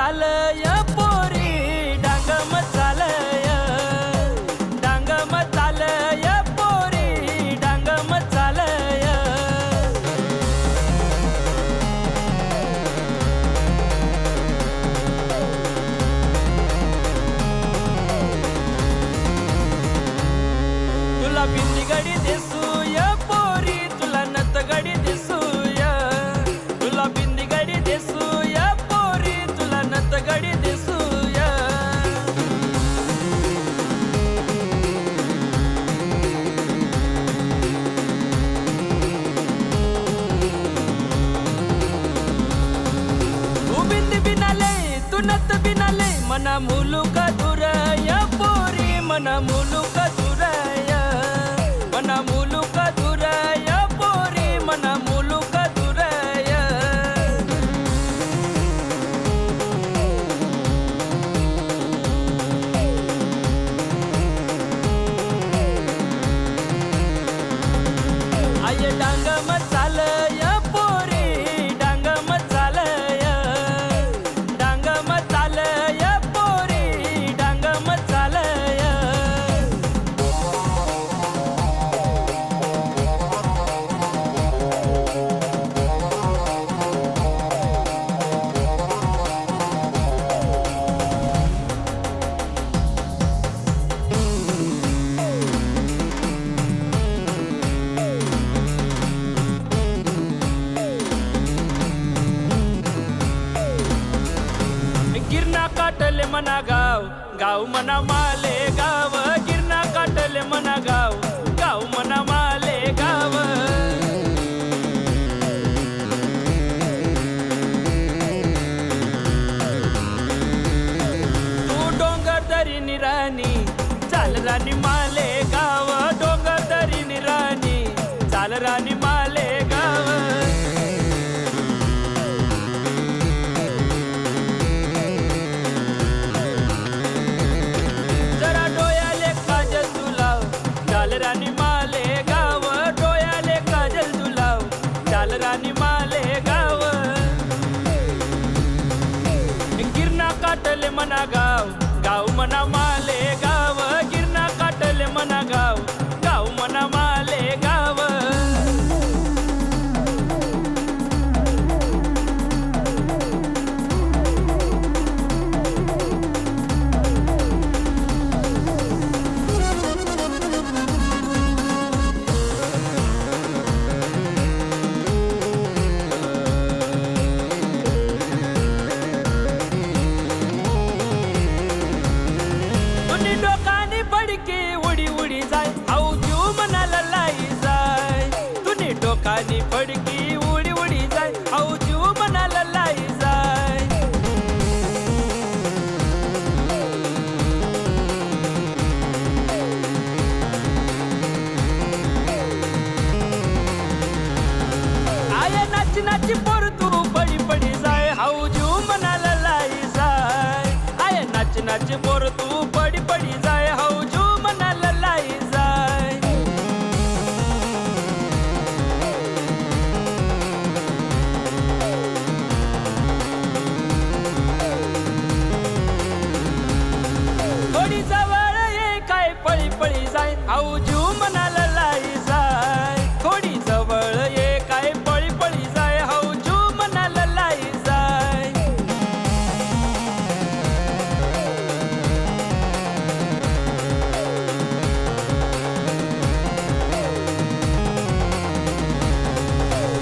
चालय पोरी डांग चालय पोरी डांग चालय तुला बिंदी गडी देसूय पोरी तुला नत गडी देसूय तुला बिंदी गडी देसूय पोरी तुला नत गडी देसूय तू बिंदी बिनाले तू नत बिनाले मना मुलुक दुरय पोरी मना मुलुक दुरय मना मुलुक दुरय पोरी मना मुलुक दुरय आय डांग चालय पोरी डांग चालय पोरी डांग चालय गिरणा काटले मना गाव गाव मना माले गाव गिरणा काटले मना गाव गाव मना माले गाव तू डोंगर दरी निराणी चाल राणी माले गाव डोंगर दरी निराणी चाल राणी माले गाव रानी माले गाव डोयाले काजल तुलाव चाल रानी माले गाव गिरणा काटले मना गाव गाव मना माले गाव गिरणा काटले मना गाव गाव मना माले गाव डोकानी पडकी उडी उडी जाय आऊ जीव मनाला लाई जाय तुनी डोकानी पडकी उडी उडी जाय आऊ जीव मनाला लाई जाय आय नाची नाची पोर तू पडी पडी जाय आऊ जीव मनाला लाई जाय आय नाची नाची पोर तू पडी पडी जाय हाऊ जू मनाला लाई जाय थोडी जवळ ये काय पळी पळी जाय हाऊ जू मनाला लाई जाय थोडी जवळ ये काय पळी पळी जाय हाऊ जू मनाला लाई जाय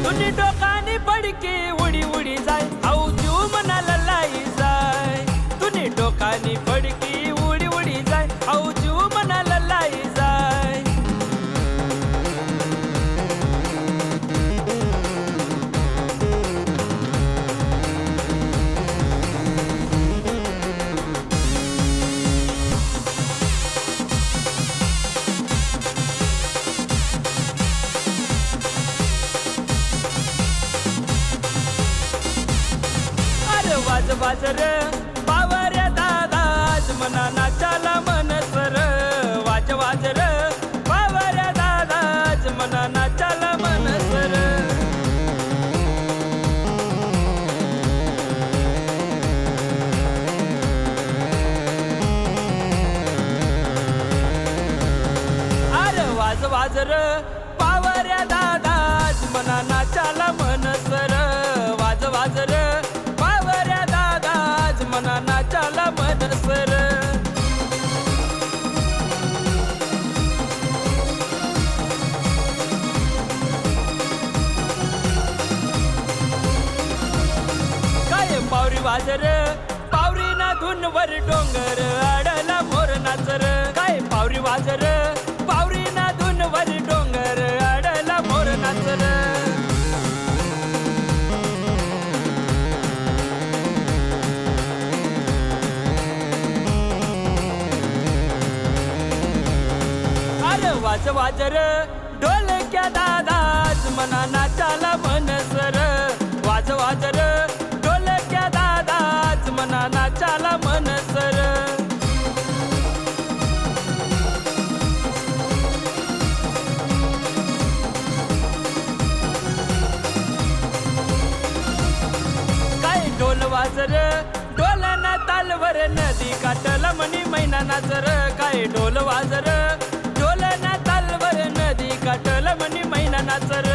तुनी डोकानी पडकी उडी उडी जाय आऊ जीव मनाला लाई जाय तुनी डोकानी पडकी उडी उडी जाय आऊ जीव मनाला लाई जाय वाज वाज र बावऱ्या दादा आज मना नाचाला मन सर वाज वाज र बावऱ्या दादा आज मना नाचाला मन सर वाज वाजर पावऱ्या दादाज मना नाचाला मनसर वाज वाजर पावऱ्या दादाज मना नाचाला मनसर काय पावरी वाजर पावरी ना धुनवर डोंगर आडला मोर नाचर काय पावरी वाजर पावरी ना धुनवर डोंगर आडला मोर नाचर अरे वाज वाजर ढोलक्या दादाज मना नाचाला मनसर वाज वाजर ढोलक्या दादाज मना नाचाला मनसर काय ढोल वाजर ढोलना तालवर नदी काटला मनी मैना नाचर काय ढोल वाजर ढोलना तालवर नदी काटला मनी मैना नाचर